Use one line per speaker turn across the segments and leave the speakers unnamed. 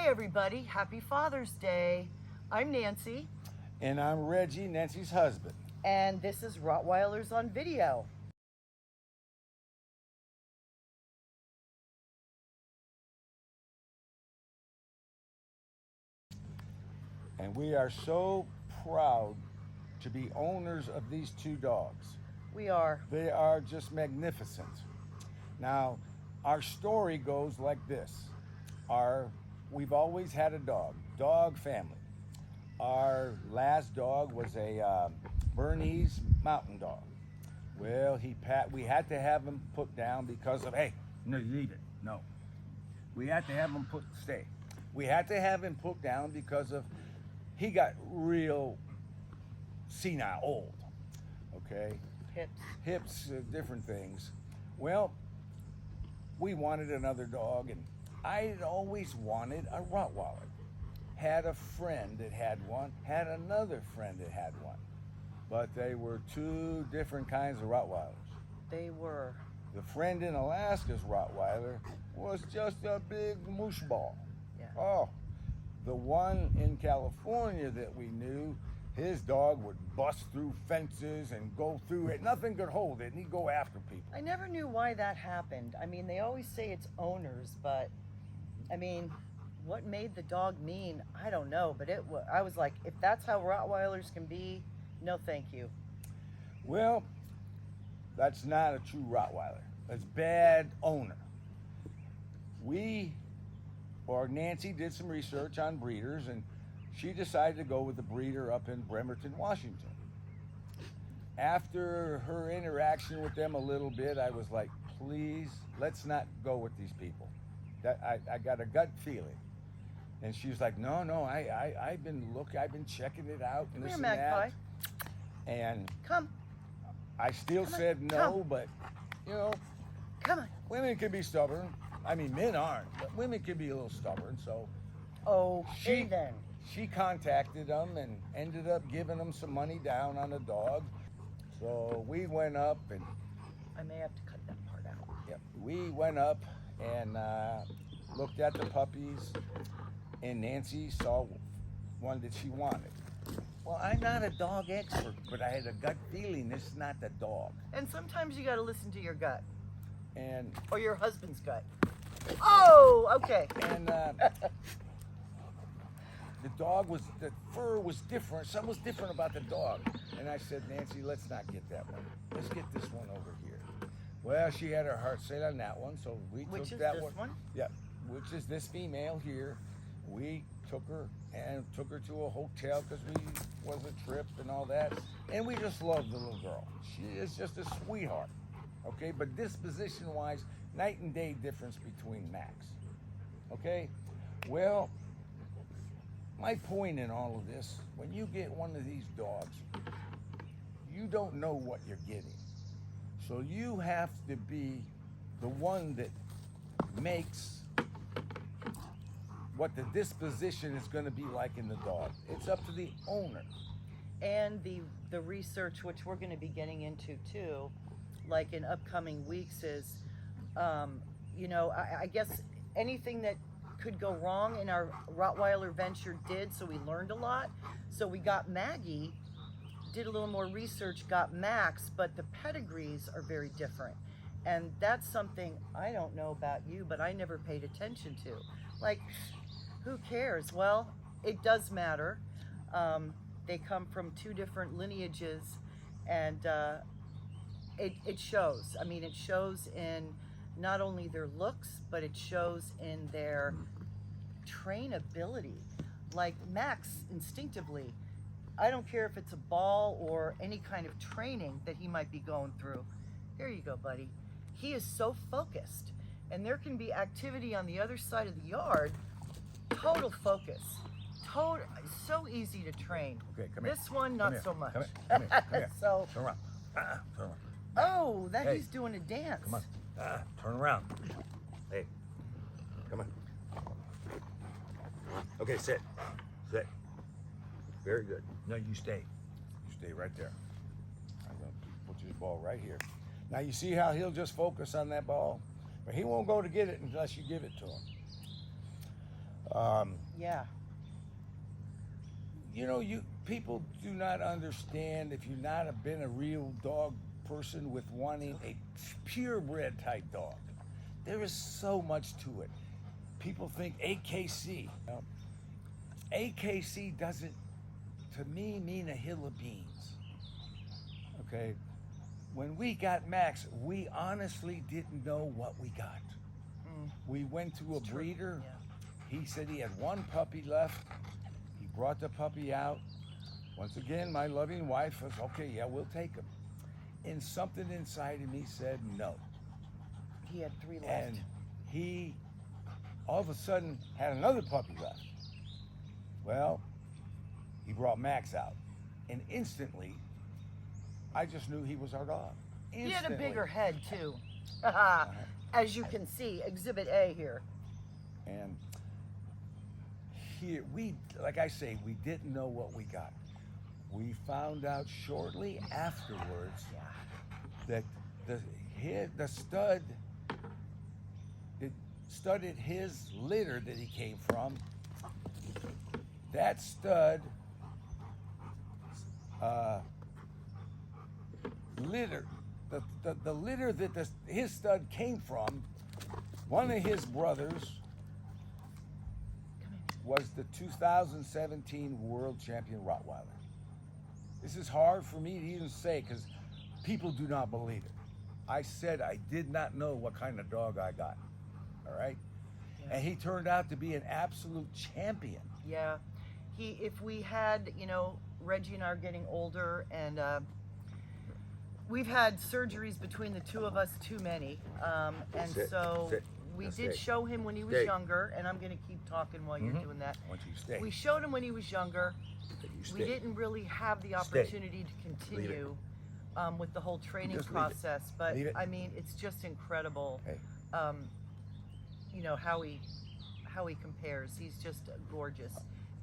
Hi everybody, happy Father's Day. I'm Nancy.
And I'm Reggie, Nancy's husband.
And this is Rottweilers on Video.
And we are so proud to be owners of these two dogs.
We are.
They are just magnificent. Now, our story goes like this. We've always had a dog family. Our last dog was a Bernese mountain dog. Well, we had to have him put down because of, hey, no, you leave it. No. We had to have him stay. We had to have him put down because of, he got real senile, old, okay? Hips, different things. Well, we wanted another dog, and I had always wanted a Rottweiler. Had a friend that had one, had another friend that had one. But they were two different kinds of Rottweilers.
They were.
The friend in Alaska's Rottweiler was just a big moosh ball.
Yeah.
Oh, the one in California that we knew, his dog would bust through fences and go through it. Nothing could hold it, and he'd go after people.
I never knew why that happened. I mean, they always say it's owners, but I mean, what made the dog mean? I don't know, but I was like, if that's how Rottweilers can be, no thank you.
Well, that's not a true Rottweiler. That's bad owner. Nancy did some research on breeders, and she decided to go with the breeder up in Bremerton, Washington. After her interaction with them a little bit, I was like, please, let's not go with these people. I got a gut feeling. And she was like, no, I've been checking it out and this and that. And
come.
I still said no, but you know,
come on.
Women can be stubborn. I mean, men aren't, but women can be a little stubborn. So, she contacted them and ended up giving them some money down on the dog. So we went up and
I may have to cut that part out.
Yep, we went up and looked at the puppies, and Nancy saw one that she wanted. Well, I'm not a dog expert, but I had a gut feeling this is not the dog.
And sometimes you got to listen to your gut. Or your husband's gut. Oh, okay.
And the fur was different. Something was different about the dog. And I said, Nancy, let's not get that one. Let's get this one over here. Well, she had her heart set on that one, so we took that one. Yeah, which is this female here. We took her to a hotel because we was a trip and all that. And we just loved the little girl. She is just a sweetheart. Okay, but disposition-wise, night and day difference between Max. Okay, well, my point in all of this, when you get one of these dogs, you don't know what you're getting. So you have to be the one that makes what the disposition is going to be like in the dog. It's up to the owner.
And the research, which we're going to be getting into too, like in upcoming weeks, is, I guess anything that could go wrong in our Rottweiler venture did, so we learned a lot. So we got Maggie, did a little more research, got Max, but the pedigrees are very different. And that's something I don't know about you, but I never paid attention to. Like, who cares? Well, it does matter. They come from two different lineages, and it shows. I mean, it shows in not only their looks, but it shows in their trainability. Like Max, instinctively, I don't care if it's a ball or any kind of training that he might be going through. Here you go, buddy. He is so focused, and there can be activity on the other side of the yard. Total focus. So easy to train.
Okay, come here.
This one, not so much.
Come here.
So,
turn around. Turn around.
Oh, he's doing a dance.
Come on. Turn around. Hey, come on. Okay, sit. Sit. Very good. No, you stay. You stay right there. I'm going to put this ball right here. Now, you see how he'll just focus on that ball? But he won't go to get it unless you give it to him.
Yeah.
You know, people do not understand if you've not been a real dog person with wanting a purebred type dog. There is so much to it. People think AKC. AKC doesn't, to me, mean a hill of beans. Okay? When we got Max, we honestly didn't know what we got. We went to a breeder.
Yeah.
He said he had one puppy left. He brought the puppy out. Once again, my loving wife was, okay, yeah, we'll take him. And something inside of me said no.
He had 3 left.
And he, all of a sudden, had another puppy left. Well, he brought Max out. And instantly, I just knew he was our dog.
He had a
Instantly.
bigger head, too. As you can see, Exhibit A here.
And here, like I say, we didn't know what we got. We found out shortly afterwards that the stud that studded his litter that he came from, that stud litter, the litter that his stud came from, one of his brothers was the 2017 World Champion Rottweiler. This is hard for me to even say because people do not believe it. I said I did not know what kind of dog I got, all right? Yeah. And he turned out to be an absolute champion.
Yeah. If we had, you know, Reggie and I are getting older, and we've had surgeries between the two of us, too many. And so we did show him when he was younger, and I'm going to keep talking while you're doing that.
I want you to stay.
We showed him when he was younger. We didn't really have the opportunity to continue with the whole training process, but I mean, it's just incredible. You know how he compares. He's just gorgeous.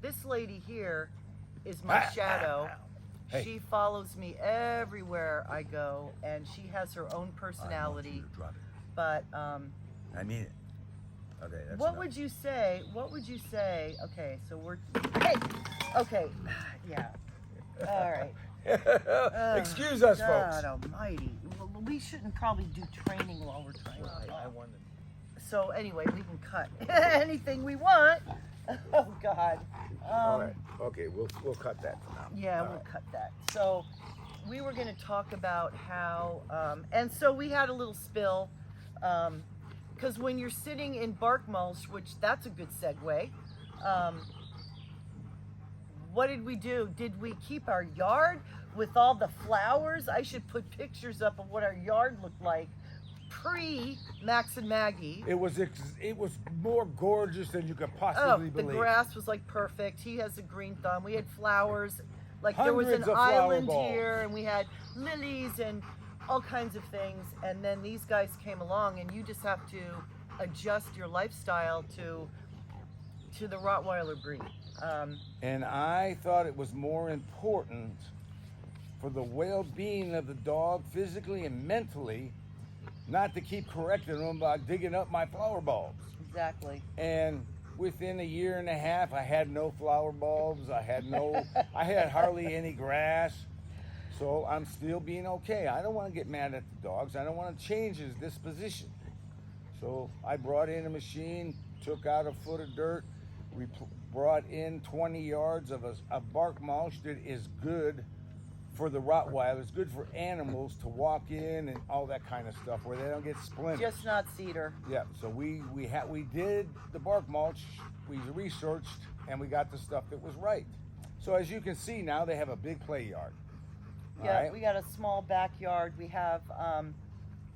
This lady here is my shadow.
Hey.
She follows me everywhere I go, and she has her own personality. But
I mean it. Okay, that's
what
enough.
would you say? What would you say? Okay, so we're hey. Okay, yeah. All right.
Excuse us,
God
folks.
Almighty. Well, we shouldn't probably do training while we're trying to talk.
I wanted.
So anyway, we can cut anything we want. Oh God.
All right. Okay, we'll cut that for now.
Yeah, we'll cut that. So we were going to talk about how, and so we had a little spill, because when you're sitting in bark mulch, which that's a good segue. What did we do? Did we keep our yard with all the flowers? I should put pictures up of what our yard looked like pre-Max and Maggie.
It was more gorgeous than you could possibly believe.
The grass was like perfect. He has a green thumb. We had flowers. Like
Hundreds
there was an
of flower
island
balls.
here, and we had lilies and all kinds of things. And then these guys came along, and you just have to adjust your lifestyle to the Rottweiler breed.
And I thought it was more important for the well-being of the dog, physically and mentally, not to keep correcting them by digging up my flower bulbs.
Exactly.
And within a year and a half, I had no flower bulbs. I had hardly any grass. So I'm still being okay. I don't want to get mad at the dogs. I don't want to change his disposition. So I brought in a machine, took out a foot of dirt. We brought in 20 yards of a bark mulch that is good for the Rottweilers, good for animals to walk in and all that kind of stuff where they don't get splinters.
Just not cedar.
Yeah, so we did the bark mulch, we researched, and we got the stuff that was right. So as you can see now, they have a big play yard.
Yeah,
right?
we got a small backyard. We have,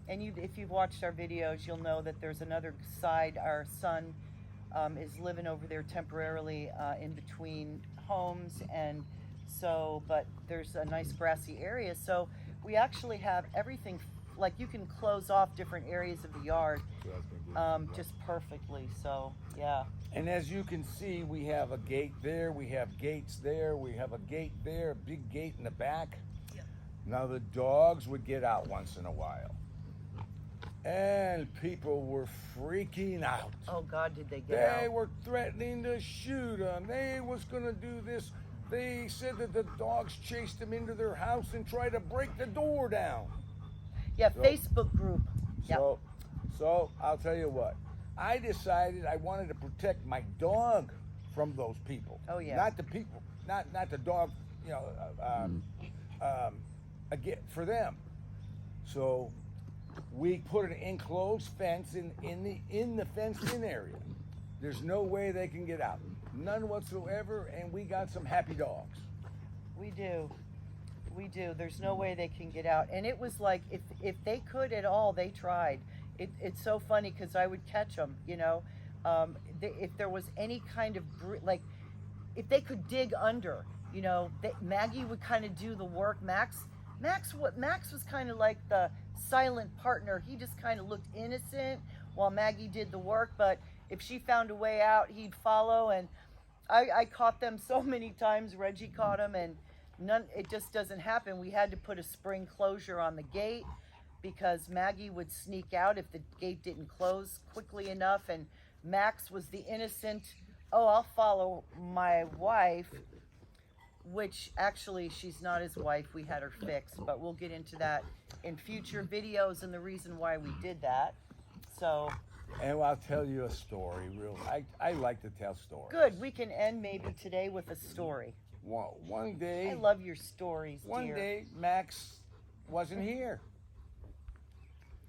and if you've watched our videos, you'll know that there's another side. Our son is living over there temporarily in between homes, and so, but there's a nice grassy area. So we actually have everything, like you can close off different areas of the yard just perfectly. So, yeah.
And as you can see, we have a gate there, we have gates there, we have a gate there, a big gate in the back. Now the dogs would get out once in a while. And people were freaking out.
Oh God, did they get out?
They were threatening to shoot him. They was gonna do this. They said that the dogs chased him into their house and tried to break the door down.
Yeah,
So-
Facebook group. Yep.
So I'll tell you what. I decided I wanted to protect my dog from those people.
Oh, yeah.
Not the people, not the dog. You know, again for them. So we put an enclosed fence in the fenced-in area. There's no way they can get out, none whatsoever, and we got some happy dogs.
We do. There's no way they can get out. And it was like, if they could at all, they tried. It's so funny because I would catch them, you know. If there was any kind of, like, if they could dig under, you know, Maggie would kind of do the work. Max was kind of like the silent partner. He just kind of looked innocent while Maggie did the work. But if she found a way out, he'd follow. And I caught them so many times. Reggie caught them, and it just doesn't happen. We had to put a spring closure on the gate because Maggie would sneak out if the gate didn't close quickly enough. And Max was the innocent, oh, I'll follow my wife, which actually she's not his wife. We had her fixed, but we'll get into that in future videos and the reason why we did that. So.
And I'll tell you a story. I like to tell stories.
Good. We can end maybe today with a story.
One day.
I love your stories, dear.
One day, Max wasn't here.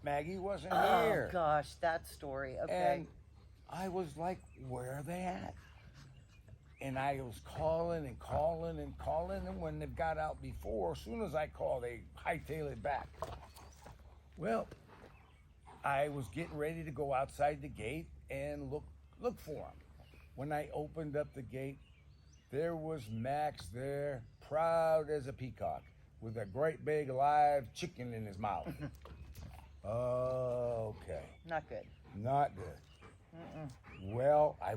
Maggie wasn't
Oh
here.
gosh, that story. Okay.
And I was like, where are they at? And I was calling, and when they got out before, as soon as I called, they hightailed it back. Well, I was getting ready to go outside the gate and look for them. When I opened up the gate, there was Max there, proud as a peacock, with a great big live chicken in his mouth. Okay.
Not good.
Not good. Well, I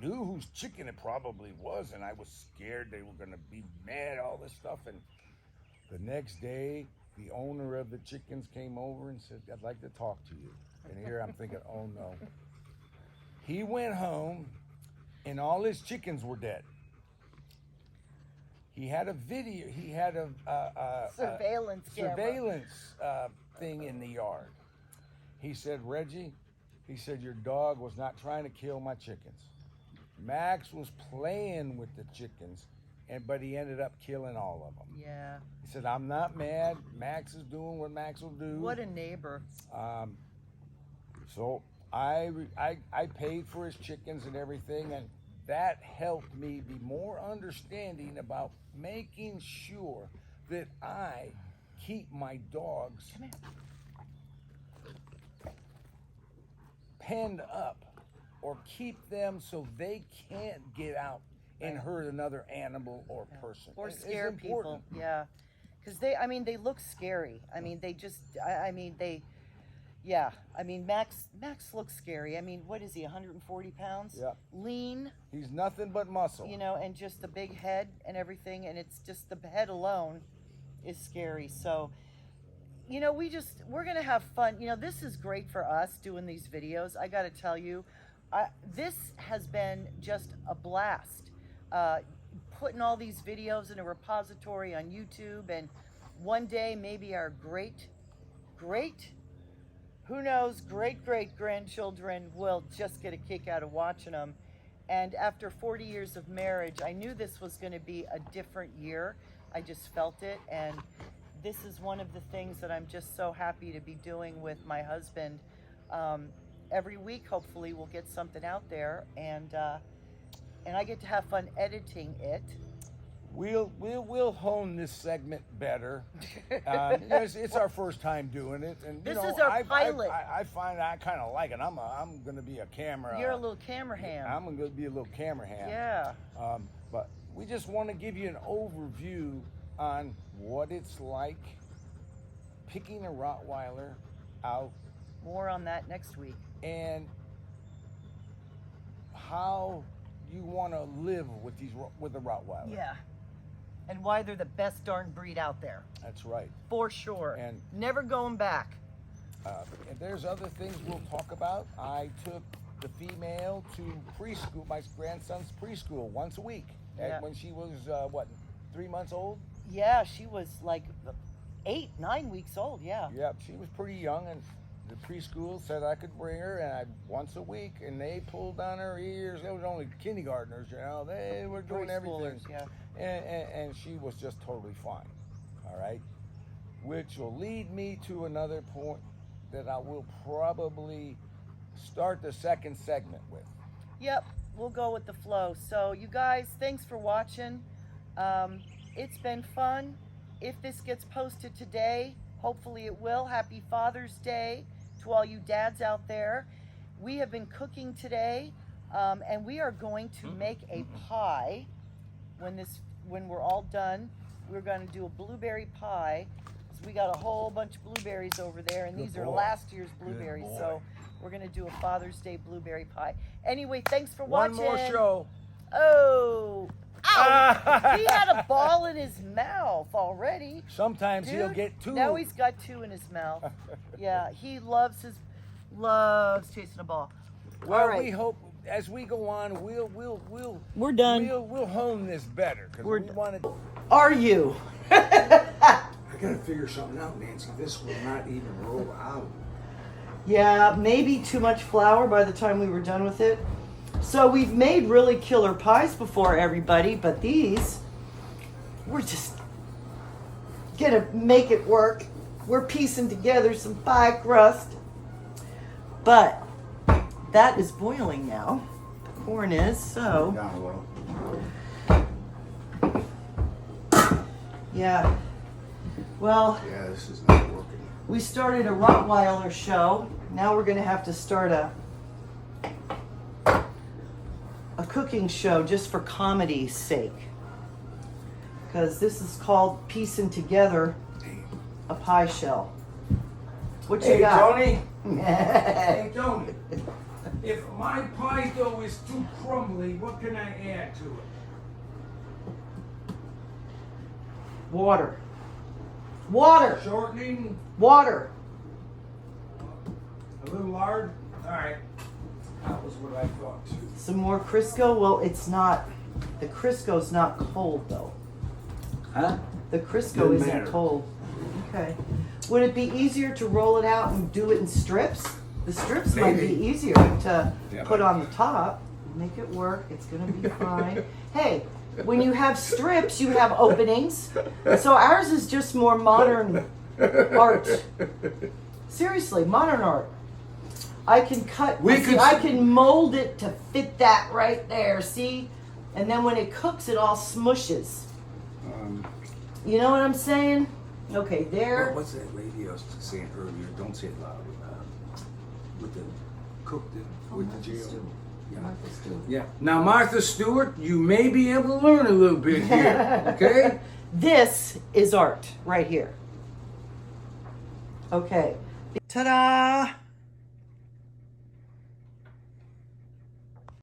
knew whose chicken it probably was, and I was scared they were gonna be mad, all this stuff. And the next day, the owner of the chickens came over and said, I'd like to talk to you. And here I'm thinking, oh no. He went home, and all his chickens were dead. He had a video, he had a
Surveillance camera.
surveillance thing in the yard. He said, Reggie, he said, your dog was not trying to kill my chickens. Max was playing with the chickens, but he ended up killing all of them.
Yeah.
He said, I'm not mad. Max is doing what Max will do.
What a neighbor.
So I paid for his chickens and everything, and that helped me be more understanding about making sure that I keep my dogs penned up, or keep them so they can't get out and hurt another animal or person.
Or
It's
scare people.
important.
Yeah. Because they look scary. I mean, Max looks scary. I mean, what is he, 140 pounds?
Yeah.
Lean,
He's nothing but muscle.
you know, and just the big head and everything. And it's just the head alone is scary. So, you know, we're going to have fun. You know, this is great for us doing these videos. I got to tell you, this has been just a blast. Putting all these videos in a repository on YouTube, and one day maybe our great grandchildren will just get a kick out of watching them. And after 40 years of marriage, I knew this was going to be a different year. I just felt it, and this is one of the things that I'm just so happy to be doing with my husband. Every week, hopefully, we'll get something out there, and I get to have fun editing it.
We'll hone this segment better. It's our first time doing it, and
This is our pilot.
I find I kind of like it. I'm going to be a camera.
You're a little camera ham.
I'm going to be a little camera hand.
Yeah.
But we just want to give you an overview on what it's like picking a Rottweiler out.
More on that next week.
And how you want to live with a Rottweiler.
Yeah. And why they're the best darn breed out there.
That's right.
For sure.
And
never going back.
And there's other things we'll talk about. I took the female to preschool, my grandson's preschool, once a week.
Yeah.
When she was, 3 months old?
Yeah, she was like 8, 9 weeks old. Yeah.
Yep, she was pretty young, and the preschool said I could bring her, and once a week, and they pulled on her ears. It was only kindergartners, you know. They were doing everything.
Yeah.
And she was just totally fine. All right? Which will lead me to another point that I will probably start the second segment with.
Yep, we'll go with the flow. So you guys, thanks for watching. It's been fun. If this gets posted today, hopefully it will. Happy Father's Day to all you dads out there. We have been cooking today, and we are going to make a pie when we're all done. We're going to do a blueberry pie. We got a whole bunch of blueberries over there, and these are last year's blueberries. So we're going to do a Father's Day blueberry pie. Anyway, thanks for watching.
One more show.
Oh, ow! He had a ball in his mouth already.
Sometimes
Dude,
he'll get two.
Now he's got 2 in his mouth. Yeah, he loves chasing a ball.
Well,
All right.
we hope as we go on, we'll
We're done.
We'll hone this better because we want to.
Are you?
I gotta figure something out, Nancy. This will not even roll out.
Yeah, maybe too much flour by the time we were done with it. So we've made really killer pies before, everybody, but these, we're just gonna make it work. We're piecing together some pie crust. But that is boiling now. The corn is, so.
Down a little.
Yeah. Well,
Yeah, this is not working.
we started a Rottweiler show. Now we're gonna have to start a cooking show just for comedy's sake. Because this is called Piecing Together a Pie Shell. What you
Hey,
got?
Tony. Hey, Tony. If my pie dough is too crumbly, what can I add to it?
Water. Water.
Shortening,
Water.
a little lard. All right. That was what I thought too.
Some more Crisco. Well, it's not. The Crisco's not cold though.
Huh?
The Crisco
Doesn't
isn't
matter.
cold. Okay. Would it be easier to roll it out and do it in strips? The strips might be
Maybe.
easier to
Yeah,
put
but-
on the top. Make it work. It's gonna be fine. Hey, when you have strips, you have openings. So ours is just more modern art. Seriously, modern art. I can cut.
We
see,
could-
I can mold it to fit that right there. See, and then when it cooks, it all smushes. You know what I'm saying? Okay, there.
What's that lady I was saying earlier? Don't say it loud. With the cooked with the jail. Yeah. Yeah. Now, Martha Stewart, you may be able to learn a little bit here. Okay.
This is art right here. Okay. Ta-da!